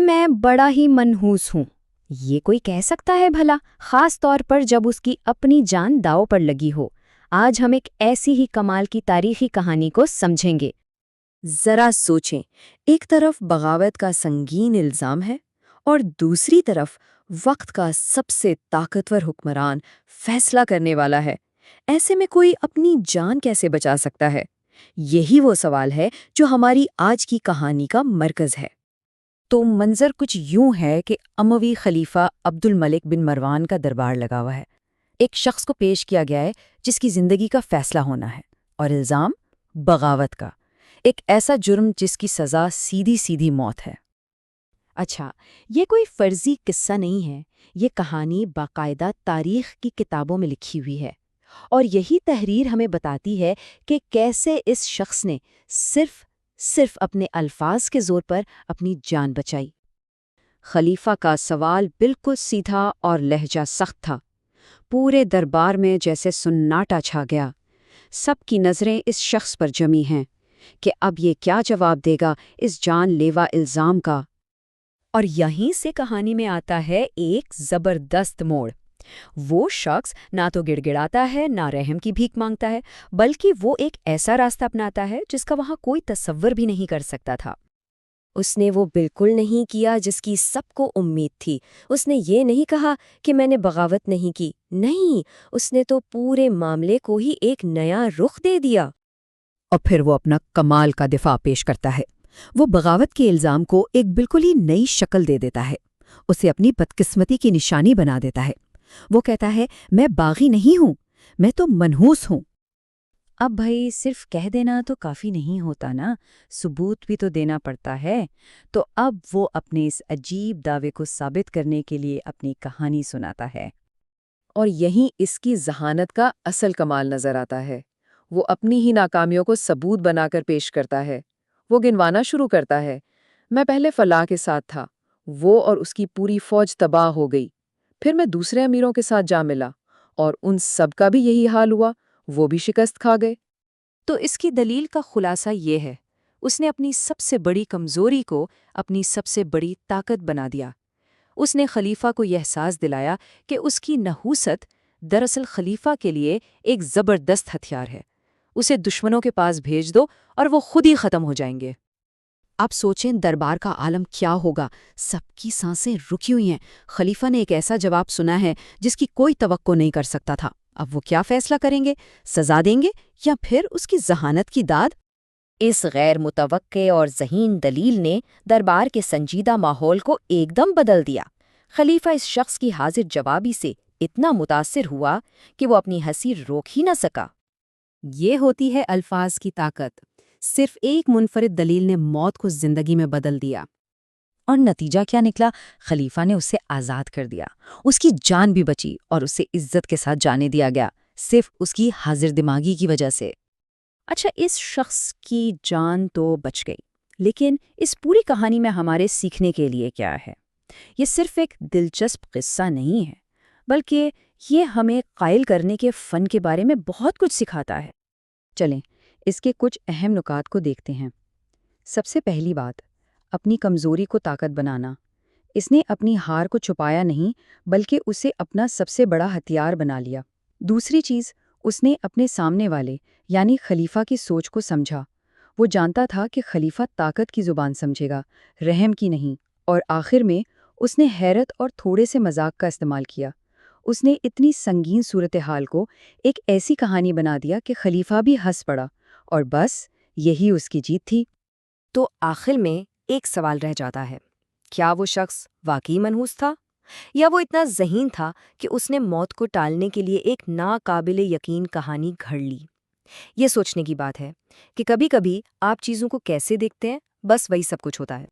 میں بڑا ہی منحوس ہوں۔ یہ کوئی کہہ سکتا ہے بھلا، خاص طور پر جب اس کی اپنی جان داؤ پر لگی ہو۔ آج ہم ایک ایسی ہی کمال کی تاریخی کہانی کو سمجھیں گے۔ ذرا سوچیں، ایک طرف بغاوت کا سنگین الزام ہے اور دوسری طرف وقت کا سب سے طاقتور حکمران فیصلہ کرنے والا ہے۔ ایسے میں کوئی اپنی جان کیسے بچا سکتا ہے؟ یہی وہ سوال ہے جو ہماری آج کی کہانی کا مرکز ہے۔ تو منظر کچھ یوں ہے کہ اموی خلیفہ عبد الملک بن مروان کا دربار لگا ہوا ہے۔ ایک شخص کو پیش کیا گیا ہے جس کی زندگی کا فیصلہ ہونا ہے، اور الزام بغاوت کا، ایک ایسا جرم جس کی سزا سیدھی سیدھی موت ہے۔ اچھا، یہ کوئی فرضی قصہ نہیں ہے، یہ کہانی باقاعدہ تاریخ کی کتابوں میں لکھی ہوئی ہے، اور یہی تحریر ہمیں بتاتی ہے کہ کیسے اس شخص نے صرف اپنے الفاظ کے زور پر اپنی جان بچائی۔ خلیفہ کا سوال بالکل سیدھا اور لہجہ سخت تھا۔ پورے دربار میں جیسے سناٹا چھا گیا۔ سب کی نظریں اس شخص پر جمی ہیں کہ اب یہ کیا جواب دے گا اس جان لیوا الزام کا۔ اور یہیں سے کہانی میں آتا ہے ایک زبردست موڑ۔ وہ شخص نہ تو گڑ گڑاتا ہے، نہ رحم کی بھیک مانگتا ہے، بلکہ وہ ایک ایسا راستہ اپناتا ہے جس کا وہاں کوئی تصور بھی نہیں کر سکتا تھا۔ اس نے وہ بالکل نہیں کیا جس کی سب کو امید تھی۔ اس نے یہ نہیں کہا کہ میں نے بغاوت نہیں کی، نہیں، اس نے تو پورے معاملے کو ہی ایک نیا رخ دے دیا۔ اور پھر وہ اپنا کمال کا دفاع پیش کرتا ہے۔ وہ بغاوت کے الزام کو ایک بالکل ہی نئی شکل دے دیتا ہے، اسے اپنی بدقسمتی کی نشانی بنا دیتا ہے۔ وہ کہتا ہے، میں باغی نہیں ہوں، میں تو منحوس ہوں۔ اب بھائی صرف کہہ دینا تو کافی نہیں ہوتا نا، ثبوت بھی تو دینا پڑتا ہے۔ تو اب وہ اپنے اس عجیب دعوے کو ثابت کرنے کے لیے اپنی کہانی سناتا ہے۔ اور یہیں اس کی ذہانت کا اصل کمال نظر آتا ہے۔ وہ اپنی ہی ناکامیوں کو ثبوت بنا کر پیش کرتا ہے۔ وہ گنوانا شروع کرتا ہے، میں پہلے فلاں کے ساتھ تھا، وہ اور اس کی پوری فوج تباہ ہو گئی۔ پھر میں دوسرے امیروں کے ساتھ جا ملا، اور ان سب کا بھی یہی حال ہوا، وہ بھی شکست کھا گئے۔ تو اس کی دلیل کا خلاصہ یہ ہے، اس نے اپنی سب سے بڑی کمزوری کو اپنی سب سے بڑی طاقت بنا دیا۔ اس نے خلیفہ کو یہ احساس دلایا کہ اس کی نحوست دراصل خلیفہ کے لیے ایک زبردست ہتھیار ہے۔ اسے دشمنوں کے پاس بھیج دو اور وہ خود ہی ختم ہو جائیں گے۔ آپ سوچیں دربار کا عالم کیا ہوگا، سب کی سانسیں رکی ہوئی ہیں۔ خلیفہ نے ایک ایسا جواب سنا ہے جس کی کوئی توقع نہیں کر سکتا تھا۔ اب وہ کیا فیصلہ کریں گے؟ سزا دیں گے یا پھر اس کی ذہانت کی داد؟ اس غیر متوقع اور ذہین دلیل نے دربار کے سنجیدہ ماحول کو ایک دم بدل دیا۔ خلیفہ اس شخص کی حاضر جوابی سے اتنا متاثر ہوا کہ وہ اپنی ہنسی روک ہی نہ سکا۔ یہ ہوتی ہے الفاظ کی طاقت۔ صرف ایک منفرد دلیل نے موت کو زندگی میں بدل دیا۔ اور نتیجہ کیا نکلا؟ خلیفہ نے اسے آزاد کر دیا، اس کی جان بھی بچی اور اسے عزت کے ساتھ جانے دیا گیا، صرف اس کی حاضر دماغی کی وجہ سے۔ اچھا، اس شخص کی جان تو بچ گئی، لیکن اس پوری کہانی میں ہمارے سیکھنے کے لیے کیا ہے؟ یہ صرف ایک دلچسپ قصہ نہیں ہے، بلکہ یہ ہمیں قائل کرنے کے فن کے بارے میں بہت کچھ سکھاتا ہے۔ چلیں اس کے کچھ اہم نکات کو دیکھتے ہیں۔ سب سے پہلی بات، اپنی کمزوری کو طاقت بنانا۔ اس نے اپنی ہار کو چھپایا نہیں، بلکہ اسے اپنا سب سے بڑا ہتھیار بنا لیا۔ دوسری چیز، اس نے اپنے سامنے والے یعنی خلیفہ کی سوچ کو سمجھا۔ وہ جانتا تھا کہ خلیفہ طاقت کی زبان سمجھے گا، رحم کی نہیں۔ اور آخر میں اس نے حیرت اور تھوڑے سے مذاق کا استعمال کیا۔ اس نے اتنی سنگین صورتحال کو ایک ایسی کہانی بنا دیا کہ خلیفہ بھی ہنس پڑا، اور بس یہی اس کی جیت تھی۔ تو آخر میں ایک سوال رہ جاتا ہے، کیا وہ شخص واقعی منحوس تھا، یا وہ اتنا ذہین تھا کہ اس نے موت کو ٹالنے کے لیے ایک ناقابل یقین کہانی گھڑ لی؟ یہ سوچنے کی بات ہے کہ کبھی کبھی آپ چیزوں کو کیسے دیکھتے ہیں، بس وہی سب کچھ ہوتا ہے۔